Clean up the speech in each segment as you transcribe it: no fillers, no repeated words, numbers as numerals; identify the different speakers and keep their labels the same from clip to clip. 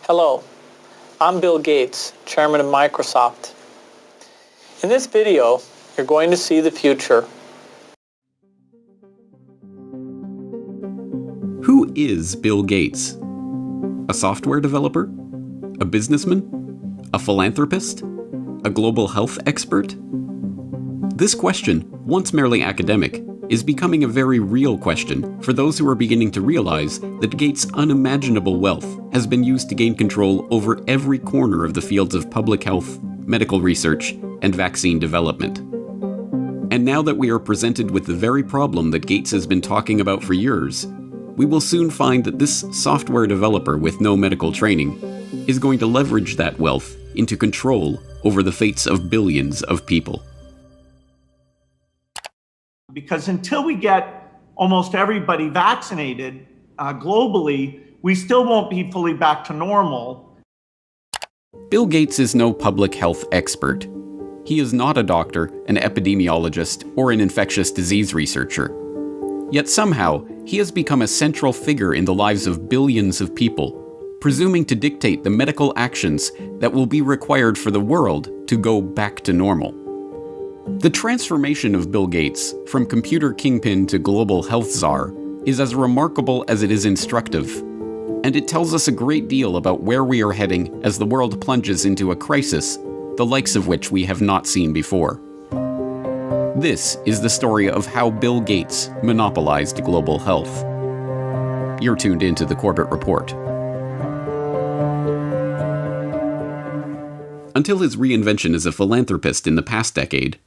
Speaker 1: Hello, I'm Bill Gates, Chairman of Microsoft. In this video, you're going to see the future.
Speaker 2: Who is Bill Gates? A software developer? A businessman? A philanthropist? A global health expert? This question, once merely academic, is becoming a very real question for those who are beginning to realize that Gates' unimaginable wealth has been used to gain control over every corner of the fields of public health, medical research, and vaccine development. And now that we are presented with the very problem that Gates has been talking about for years, we will soon find that this software developer with no medical training is going to leverage that wealth into control over the fates of billions of people.
Speaker 3: Because until we get almost everybody vaccinated globally, we still won't be fully back to normal.
Speaker 2: Bill Gates is no public health expert. He is not a doctor, an epidemiologist, or an infectious disease researcher. Yet somehow, he has become a central figure in the lives of billions of people, presuming to dictate the medical actions that will be required for the world to go back to normal. The transformation of Bill Gates from computer kingpin to global health czar is as remarkable as it is instructive, and it tells us a great deal about where we are heading as the world plunges into a crisis, the likes of which we have not seen before. This is the story of how Bill Gates monopolized global health. You're tuned into the Corbett Report. Until his reinvention as a philanthropist in the past decade,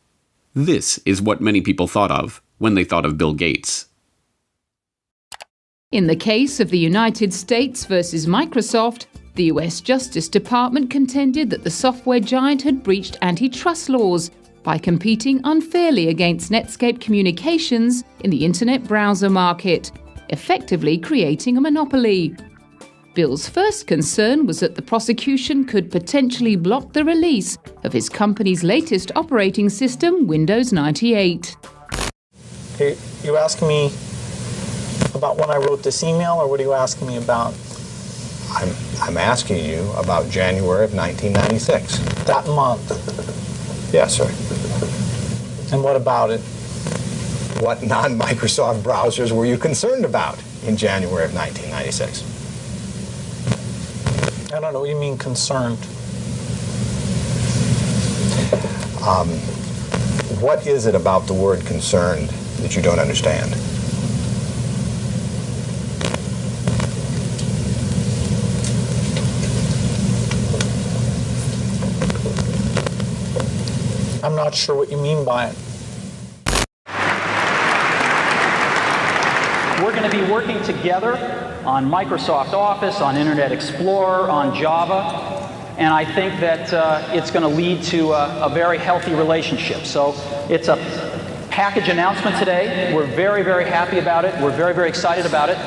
Speaker 2: this is what many people thought of when they thought of Bill Gates.
Speaker 4: In the case of the United States versus Microsoft, the US Justice Department contended that the software giant had breached antitrust laws by competing unfairly against Netscape Communications in the internet browser market, effectively creating a monopoly. Bill's first concern was that the prosecution could potentially block the release of his company's latest operating system, Windows 98.
Speaker 1: Are you asking me about when I wrote this email, or what are you asking me about?
Speaker 5: I'm asking you about January of 1996.
Speaker 1: That month.
Speaker 5: Yes, sir.
Speaker 1: And what about it?
Speaker 5: What non-Microsoft browsers were you concerned about in January of 1996?
Speaker 1: I don't know what you mean concerned.
Speaker 5: What is it about the word concerned that you don't understand?
Speaker 1: I'm not sure what you mean by it.
Speaker 6: We're going to be working together on Microsoft Office, on Internet Explorer, on Java, and I think that it's going to lead to a very healthy relationship. So it's a package announcement today. We're very, very happy about it. We're very, very excited about it.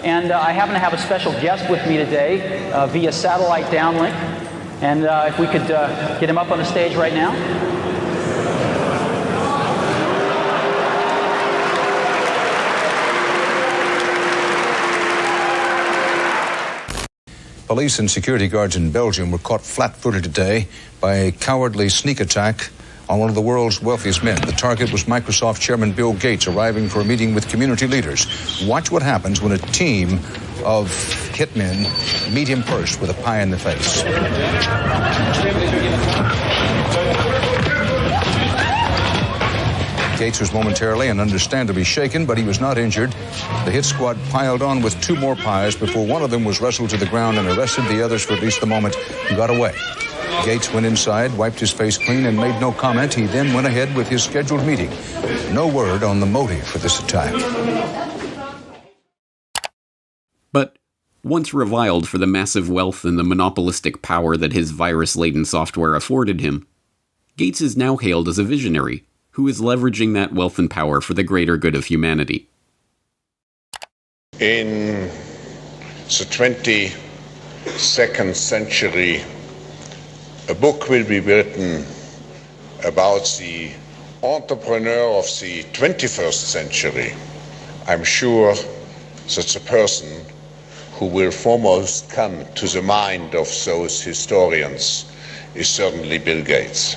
Speaker 6: And I happen to have a special guest with me today via satellite downlink. And if we could get him up on the stage right now.
Speaker 7: Police and security guards in Belgium were caught flat-footed today by a cowardly sneak attack on one of the world's wealthiest men. The target was Microsoft Chairman Bill Gates, arriving for a meeting with community leaders. Watch what happens when a team of hitmen meet him first with a pie in the face. Gates was momentarily and understandably shaken, but he was not injured. The hit squad piled on with two more pies before one of them was wrestled to the ground and arrested. The others, for at least the moment, got away. Gates went inside, wiped his face clean, and made no comment. He then went ahead with his scheduled meeting. No word on the motive for this attack.
Speaker 2: But once reviled for the massive wealth and the monopolistic power that his virus-laden software afforded him, Gates is now hailed as a visionary who is leveraging that wealth and power for the greater good of humanity.
Speaker 8: In the 22nd century, a book will be written about the entrepreneur of the 21st century. I'm sure that the person who will foremost come to the mind of those historians is certainly Bill Gates.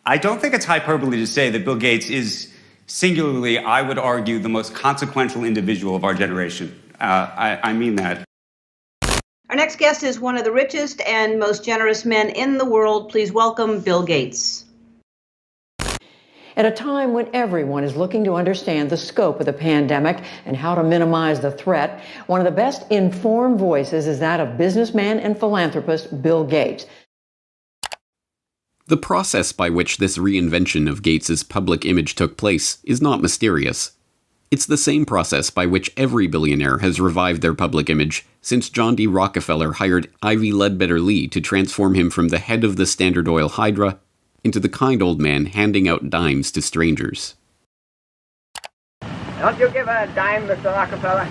Speaker 9: I don't think it's hyperbole to say that Bill Gates is singularly, I would argue, the most consequential individual of our generation. I mean that.
Speaker 10: Our next guest is one of the richest and most generous men in the world. Please welcome Bill Gates.
Speaker 11: At a time when everyone is looking to understand the scope of the pandemic and how to minimize the threat, one of the best informed voices is that of businessman and philanthropist Bill Gates.
Speaker 2: The process by which this reinvention of Gates's public image took place is not mysterious. It's the same process by which every billionaire has revived their public image since John D. Rockefeller hired Ivy Ledbetter Lee to transform him from the head of the Standard Oil Hydra into the kind old man handing out dimes to strangers.
Speaker 12: Don't you give a dime, Mr. Rockefeller?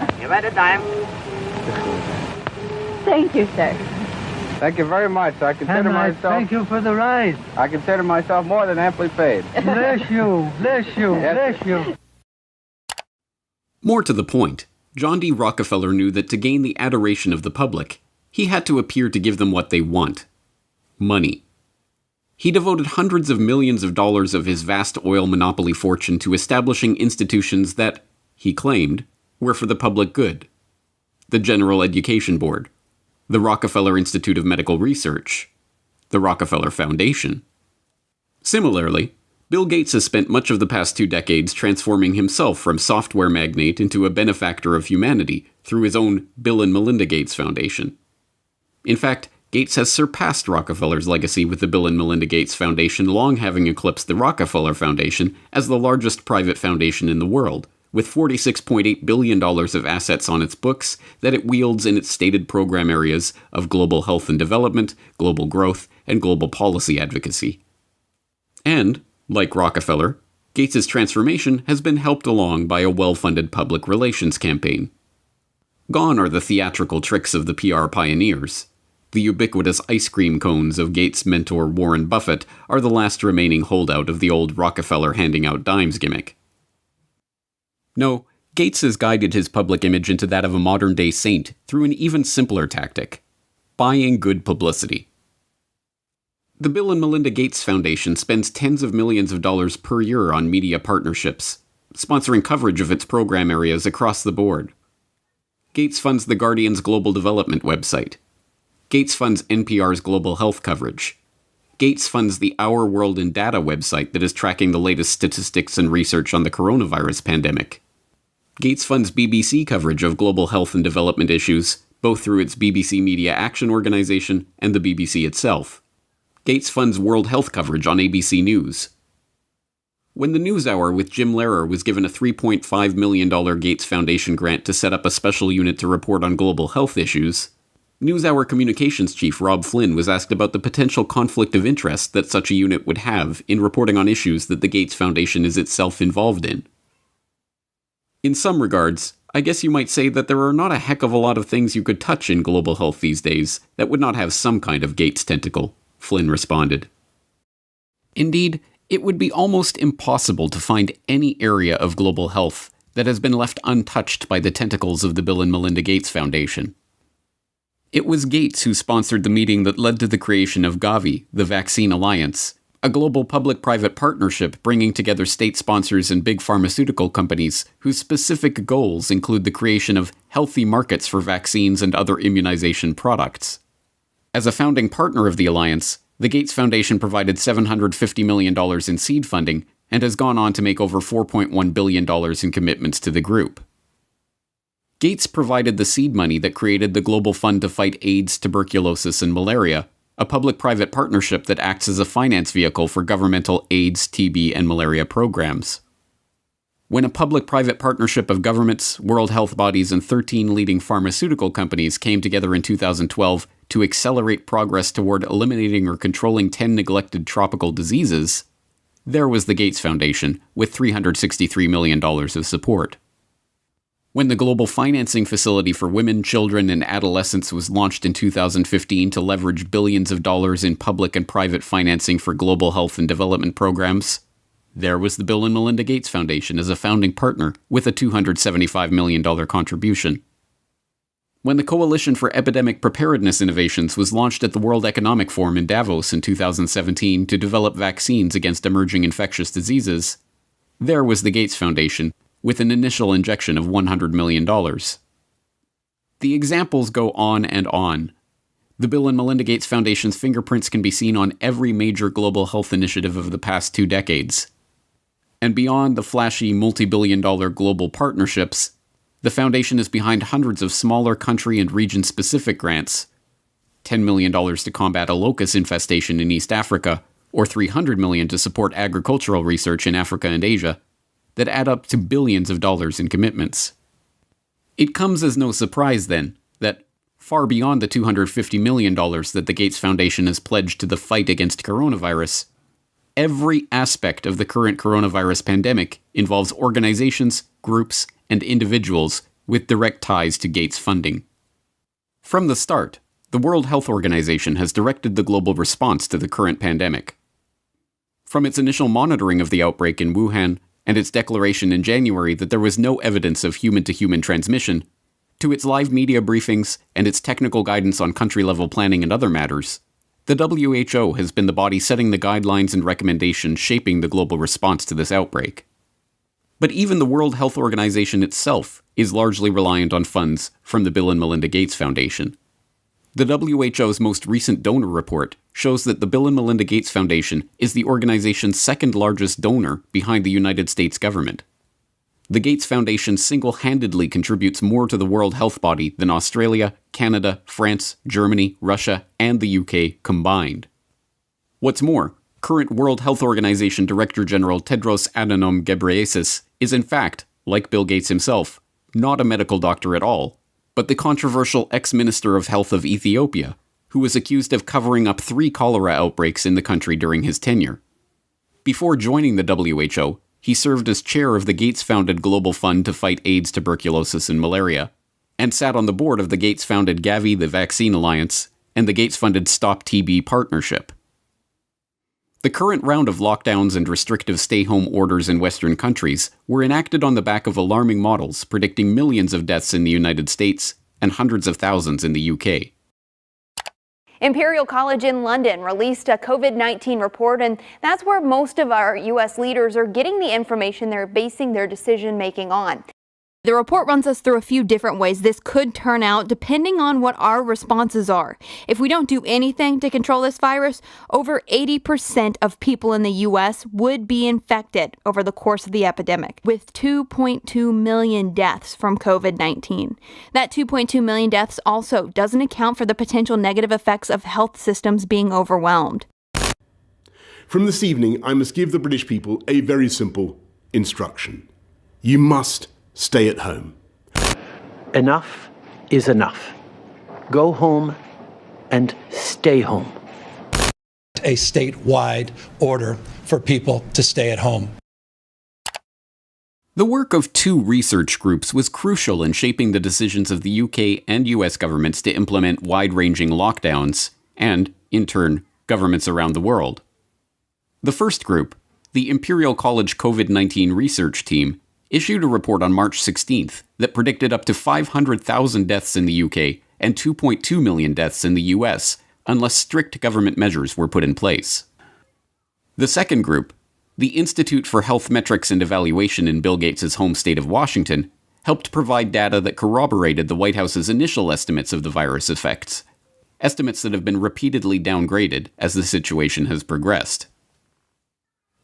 Speaker 12: Please. Give it a dime.
Speaker 13: Thank you, sir.
Speaker 12: Thank you very much. I consider myself...
Speaker 14: Thank you for the ride.
Speaker 12: I consider myself more than amply paid.
Speaker 14: Bless you, bless you,
Speaker 12: Yes.
Speaker 14: bless you.
Speaker 2: More to the point, John D. Rockefeller knew that to gain the adoration of the public, he had to appear to give them what they want: money. He devoted hundreds of millions of dollars of his vast oil monopoly fortune to establishing institutions that, he claimed, were for the public good. The General Education Board, the Rockefeller Institute of Medical Research, the Rockefeller Foundation. Similarly, Bill Gates has spent much of the past 2 decades transforming himself from software magnate into a benefactor of humanity through his own Bill and Melinda Gates Foundation. In fact, Gates has surpassed Rockefeller's legacy, with the Bill and Melinda Gates Foundation long having eclipsed the Rockefeller Foundation as the largest private foundation in the world, with $46.8 billion of assets on its books that it wields in its stated program areas of global health and development, global growth, and global policy advocacy. And, like Rockefeller, Gates's transformation has been helped along by a well-funded public relations campaign. Gone are the theatrical tricks of the PR pioneers. The ubiquitous ice cream cones of Gates' mentor Warren Buffett are the last remaining holdout of the old Rockefeller handing out dimes gimmick. No, Gates has guided his public image into that of a modern-day saint through an even simpler tactic: buying good publicity. The Bill and Melinda Gates Foundation spends tens of millions of dollars per year on media partnerships, sponsoring coverage of its program areas across the board. Gates funds The Guardian's global development website. Gates funds NPR's global health coverage. Gates funds the Our World in Data website that is tracking the latest statistics and research on the coronavirus pandemic. Gates funds BBC coverage of global health and development issues, both through its BBC Media Action Organization and the BBC itself. Gates funds World Health coverage on ABC News. When the NewsHour with Jim Lehrer was given a $3.5 million Gates Foundation grant to set up a special unit to report on global health issues, NewsHour communications chief Rob Flynn was asked about the potential conflict of interest that such a unit would have in reporting on issues that the Gates Foundation is itself involved in. In some regards, I guess you might say that there are not a heck of a lot of things you could touch in global health these days that would not have some kind of Gates tentacle, Flynn responded. Indeed, it would be almost impossible to find any area of global health that has been left untouched by the tentacles of the Bill and Melinda Gates Foundation. It was Gates who sponsored the meeting that led to the creation of Gavi, the Vaccine Alliance, a global public-private partnership bringing together state sponsors and big pharmaceutical companies whose specific goals include the creation of healthy markets for vaccines and other immunization products. As a founding partner of the alliance, the Gates Foundation provided $750 million in seed funding and has gone on to make over $4.1 billion in commitments to the group. Gates provided the seed money that created the Global Fund to Fight AIDS, Tuberculosis, and Malaria, a public-private partnership that acts as a finance vehicle for governmental AIDS, TB, and malaria programs. When a public-private partnership of governments, World Health bodies, and 13 leading pharmaceutical companies came together in 2012 to accelerate progress toward eliminating or controlling 10 neglected tropical diseases, there was the Gates Foundation with $363 million of support. When the Global Financing Facility for Women, Children, and Adolescents was launched in 2015 to leverage billions of dollars in public and private financing for global health and development programs, There was the Bill and Melinda Gates Foundation as a founding partner with a $275 million contribution. When the Coalition for Epidemic Preparedness Innovations was launched at the World Economic Forum in Davos in 2017 to develop vaccines against emerging infectious diseases, there was the Gates Foundation with an initial injection of $100 million. The examples go on and on. The Bill and Melinda Gates Foundation's fingerprints can be seen on every major global health initiative of the past 2 decades. And beyond the flashy multi-billion-dollar global partnerships, the foundation is behind hundreds of smaller country and region-specific grants, $10 million to combat a locust infestation in East Africa, or $300 million to support agricultural research in Africa and Asia, that add up to billions of dollars in commitments. It comes as no surprise, then, that far beyond the $250 million that the Gates Foundation has pledged to the fight against coronavirus, every aspect of the current coronavirus pandemic involves organizations, groups, and individuals with direct ties to Gates funding. From the start, the World Health Organization has directed the global response to the current pandemic. From its initial monitoring of the outbreak in Wuhan and its declaration in January that there was no evidence of human-to-human transmission, to its live media briefings and its technical guidance on country-level planning and other matters, the WHO has been the body setting the guidelines and recommendations shaping the global response to this outbreak. But even the World Health Organization itself is largely reliant on funds from the Bill and Melinda Gates Foundation. The WHO's most recent donor report shows that the Bill and Melinda Gates Foundation is the organization's second largest donor behind the United States government. The Gates Foundation single-handedly contributes more to the World Health Body than Australia, Canada, France, Germany, Russia, and the UK combined. What's more, current World Health Organization Director General Tedros Adhanom Ghebreyesus is in fact, like Bill Gates himself, not a medical doctor at all, but the controversial ex-Minister of Health of Ethiopia, who was accused of covering up 3 cholera outbreaks in the country during his tenure. Before joining the WHO, he served as chair of the Gates-founded Global Fund to fight AIDS, tuberculosis, and malaria, and sat on the board of the Gates-founded Gavi, the Vaccine Alliance, and the Gates-funded Stop TB Partnership. The current round of lockdowns and restrictive stay-home orders in Western countries were enacted on the back of alarming models predicting millions of deaths in the United States and hundreds of thousands in the UK.
Speaker 13: Imperial College in London released a COVID-19 report, and that's where most of our U.S. leaders are getting the information they're basing their decision-making on. The report runs us through a few different ways this could turn out depending on what our responses are. If we don't do anything to control this virus, over 80% of people in the U.S. would be infected over the course of the epidemic, with 2.2 million deaths from COVID-19. That 2.2 million deaths also doesn't account for the potential negative effects of health systems being overwhelmed.
Speaker 15: From this evening, I must give the British people a very simple instruction. You must stay at home.
Speaker 16: Enough is enough. Go home and stay home.
Speaker 17: A statewide order for people to stay at home.
Speaker 2: The work of 2 research groups was crucial in shaping the decisions of the UK and US governments to implement wide-ranging lockdowns, and, in turn, governments around the world. The first group, the Imperial College COVID-19 Research Team, issued a report on March 16th that predicted up to 500,000 deaths in the UK and 2.2 million deaths in the US unless strict government measures were put in place. The second group, the Institute for Health Metrics and Evaluation in Bill Gates' home state of Washington, helped provide data that corroborated the White House's initial estimates of the virus effects, estimates that have been repeatedly downgraded as the situation has progressed.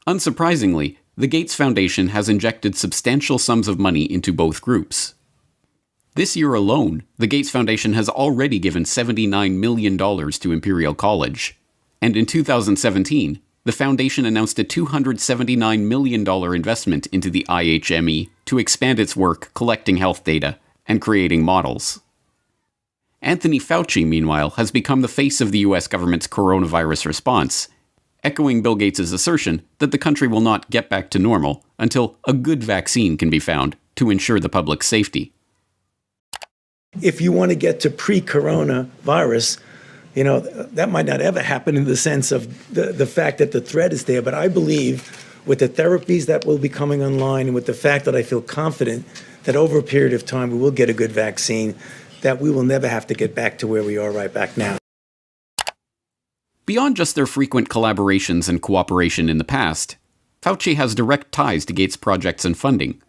Speaker 2: Unsurprisingly, the Gates Foundation has injected substantial sums of money into both groups. This year alone, the Gates Foundation has already given $79 million to Imperial College, and in 2017, the foundation announced a $279 million investment into the IHME to expand its work collecting health data and creating models. Anthony Fauci, meanwhile, has become the face of the US government's coronavirus response, echoing Bill Gates' assertion that the country will not get back to normal until a good vaccine can be found to ensure the public's safety.
Speaker 18: If you want to get to pre-coronavirus, that might not ever happen in the sense of the fact that the threat is there. But I believe with the therapies that will be coming online and with the fact that I feel confident that over a period of time we will get a good vaccine, that we will never have to get back to where we are right back now.
Speaker 2: Beyond just their frequent collaborations and cooperation in the past, Fauci has direct ties to Gates' projects and funding.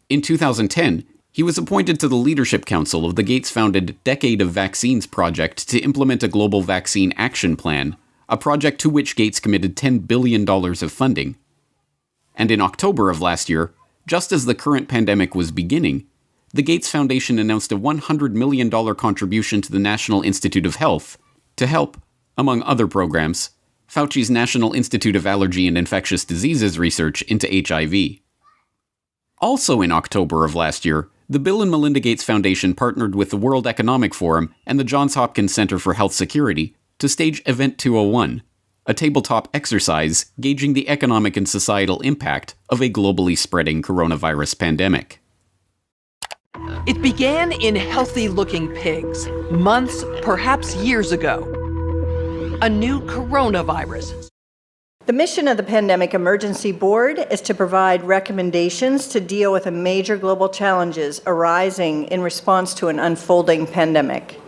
Speaker 2: In 2010, he was appointed to the Leadership Council of the Gates-founded Decade of Vaccines project to implement a global vaccine action plan, a project to which Gates committed $10 billion of funding. And in October of last year, just as the current pandemic was beginning, the Gates Foundation announced a $100 million contribution to the National Institute of Health to help, among other programs, Fauci's National Institute of Allergy and Infectious Diseases research into HIV. Also in October of last year, the Bill and Melinda Gates Foundation partnered with the World Economic Forum and the Johns Hopkins Center for Health Security to stage Event 201, a tabletop exercise gauging the economic and societal impact of a globally spreading coronavirus pandemic.
Speaker 19: It began in healthy-looking pigs, months, perhaps years ago. A new coronavirus.
Speaker 20: The mission of the Pandemic Emergency Board is to provide recommendations to deal with the major global challenges arising in response to an unfolding pandemic.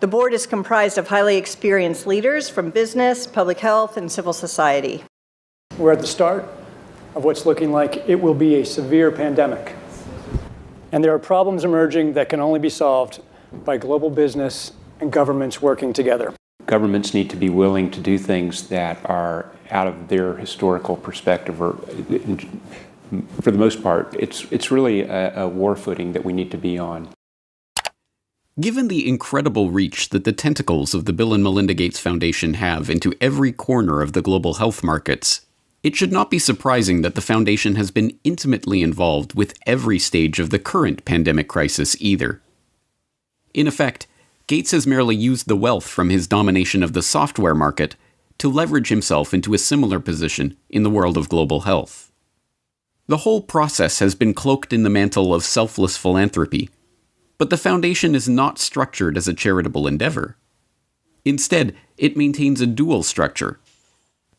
Speaker 20: The board is comprised of highly experienced leaders from business, public health, and civil society.
Speaker 21: We're at the start of what's looking like it will be a severe pandemic. And there are problems emerging that can only be solved by global business and governments working together.
Speaker 22: Governments need to be willing to do things that are out of their historical perspective, or for the most part, it's really a war footing that we need to be on.
Speaker 2: Given the incredible reach that the tentacles of the Bill and Melinda Gates Foundation have into every corner of the global health markets, it should not be surprising that the foundation has been intimately involved with every stage of the current pandemic crisis either. In effect, Gates has merely used the wealth from his domination of the software market to leverage himself into a similar position in the world of global health. The whole process has been cloaked in the mantle of selfless philanthropy, but the foundation is not structured as a charitable endeavor. Instead, it maintains a dual structure.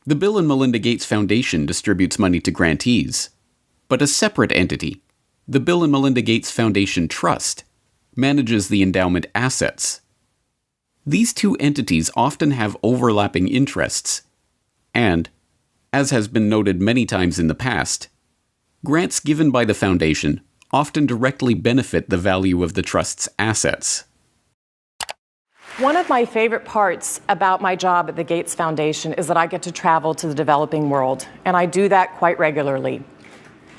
Speaker 2: The Bill and Melinda Gates Foundation distributes money to grantees, but a separate entity, the Bill and Melinda Gates Foundation Trust, manages the endowment assets. These two entities often have overlapping interests, and, as has been noted many times in the past, grants given by the foundation often directly benefit the value of the trust's assets.
Speaker 23: One of my favorite parts about my job at the Gates Foundation is that I get to travel to the developing world, and I do that quite regularly.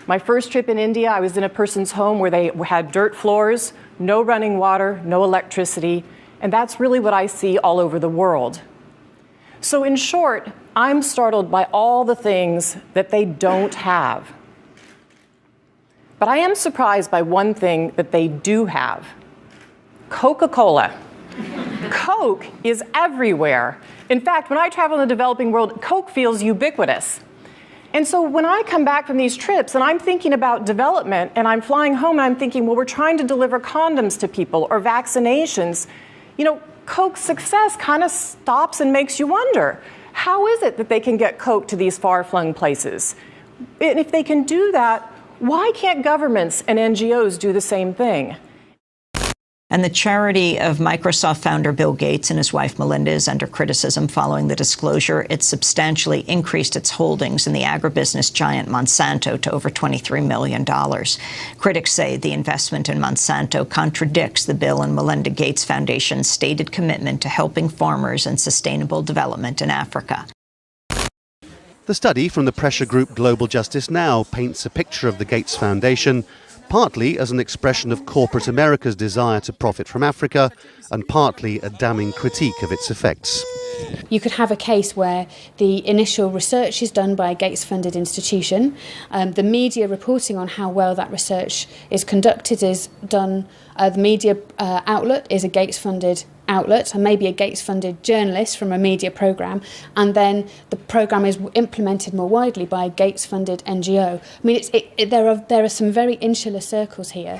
Speaker 23: My first trip in India, I was in a person's home where they had dirt floors, no running water, no electricity, and that's really what I see all over the world. So in short, I'm startled by all the things that they don't have. But I am surprised by one thing that they do have: Coca-Cola. Coke is everywhere. In fact, when I travel in the developing world, Coke feels ubiquitous. And so when I come back from these trips and I'm thinking about development and I'm flying home and I'm thinking, well, we're trying to deliver condoms to people or vaccinations, Coke's success kind of stops and makes you wonder, how is it that they can get Coke to these far-flung places? And if they can do that, why can't governments and NGOs do the same thing?
Speaker 24: And the charity of Microsoft founder Bill Gates and his wife Melinda is under criticism following the disclosure it substantially increased its holdings in the agribusiness giant Monsanto to over $23 million. Critics say the investment in Monsanto contradicts the Bill and Melinda Gates Foundation's stated commitment to helping farmers and sustainable development in Africa.
Speaker 25: The study from the pressure group Global Justice Now paints a picture of the Gates Foundation partly as an expression of corporate America's desire to profit from Africa, and partly a damning critique of its effects.
Speaker 26: You could have a case where the initial research is done by a Gates-funded institution. The media reporting on how well that research is conducted is done. The media outlet is a Gates-funded outlet, and maybe a Gates-funded journalist from a media programme, and then the programme is implemented more widely by a Gates-funded NGO. I mean, there are some very insular circles here.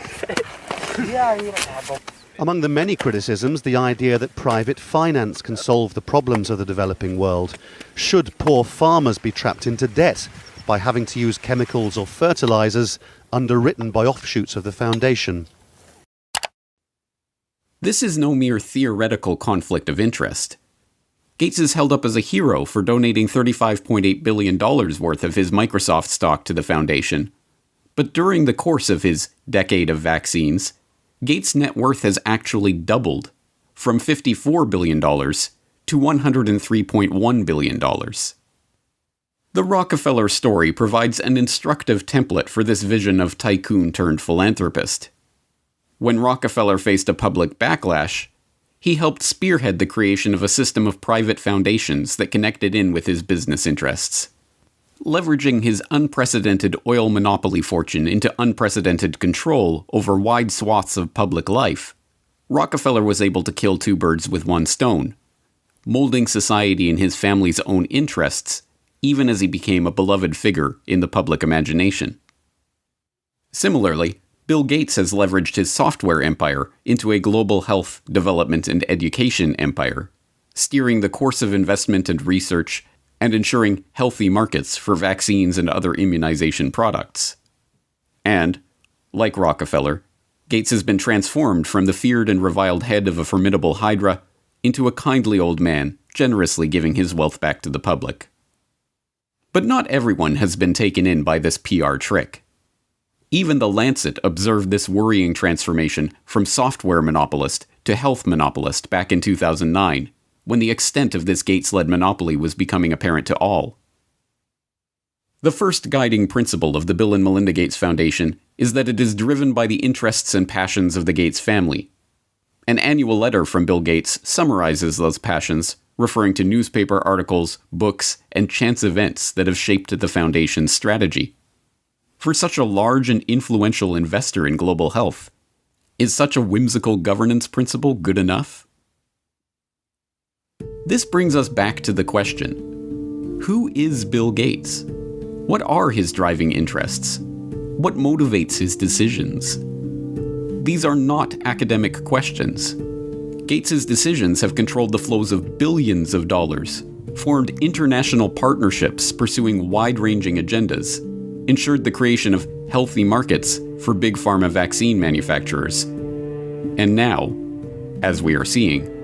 Speaker 25: Among the many criticisms, the idea that private finance can solve the problems of the developing world. Should poor farmers be trapped into debt by having to use chemicals or fertilizers underwritten by offshoots of the foundation?
Speaker 2: This is no mere theoretical conflict of interest. Gates is held up as a hero for donating $35.8 billion worth of his Microsoft stock to the foundation. But during the course of his decade of vaccines, Gates' net worth has actually doubled, from $54 billion to $103.1 billion. The Rockefeller story provides an instructive template for this vision of tycoon turned philanthropist. When Rockefeller faced a public backlash, he helped spearhead the creation of a system of private foundations that connected in with his business interests. Leveraging his unprecedented oil monopoly fortune into unprecedented control over wide swaths of public life, Rockefeller was able to kill two birds with one stone, molding society in his family's own interests, even as he became a beloved figure in the public imagination. Similarly, Bill Gates has leveraged his software empire into a global health, development, and education empire, steering the course of investment and research and ensuring healthy markets for vaccines and other immunization products. And, like Rockefeller, Gates has been transformed from the feared and reviled head of a formidable hydra into a kindly old man, generously giving his wealth back to the public. But not everyone has been taken in by this PR trick. Even The Lancet observed this worrying transformation from software monopolist to health monopolist back in 2009, when the extent of this Gates-led monopoly was becoming apparent to all. The first guiding principle of the Bill and Melinda Gates Foundation is that it is driven by the interests and passions of the Gates family. An annual letter from Bill Gates summarizes those passions, referring to newspaper articles, books, and chance events that have shaped the Foundation's strategy. For such a large and influential investor in global health, is such a whimsical governance principle good enough? This brings us back to the question: who is Bill Gates? What are his driving interests? What motivates his decisions? These are not academic questions. Gates's decisions have controlled the flows of billions of dollars, formed international partnerships pursuing wide-ranging agendas, ensured the creation of healthy markets for big pharma vaccine manufacturers. And now, as we are seeing,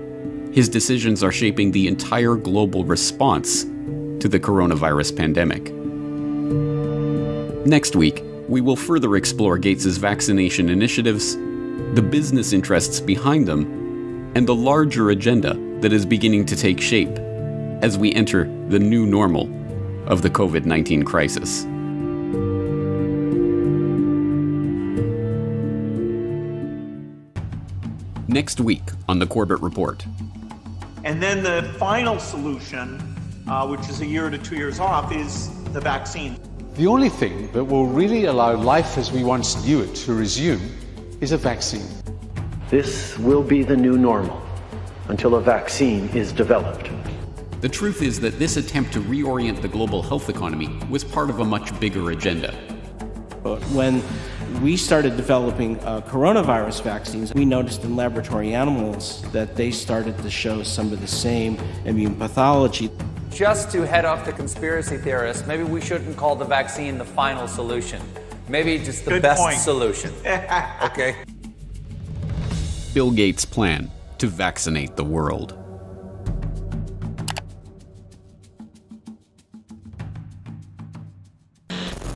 Speaker 2: his decisions are shaping the entire global response to the coronavirus pandemic. Next week, we will further explore Gates's vaccination initiatives, the business interests behind them, and the larger agenda that is beginning to take shape as we enter the new normal of the COVID-19 crisis. Next week on the Corbett Report.
Speaker 1: And then the final solution, which is a year to 2 years off, is the vaccine.
Speaker 3: The only thing that will really allow life as we once knew it to resume is a vaccine.
Speaker 16: This will be the new normal until a vaccine is developed.
Speaker 2: The truth is that this attempt to reorient the global health economy was part of a much bigger agenda.
Speaker 4: But when we started developing coronavirus vaccines, we noticed in laboratory animals that they started to show some of the same immune pathology.
Speaker 5: Just to head off the conspiracy theorists, maybe we shouldn't call the vaccine the final solution. Maybe just the best solution. Okay.
Speaker 2: Bill Gates' plan to vaccinate the world.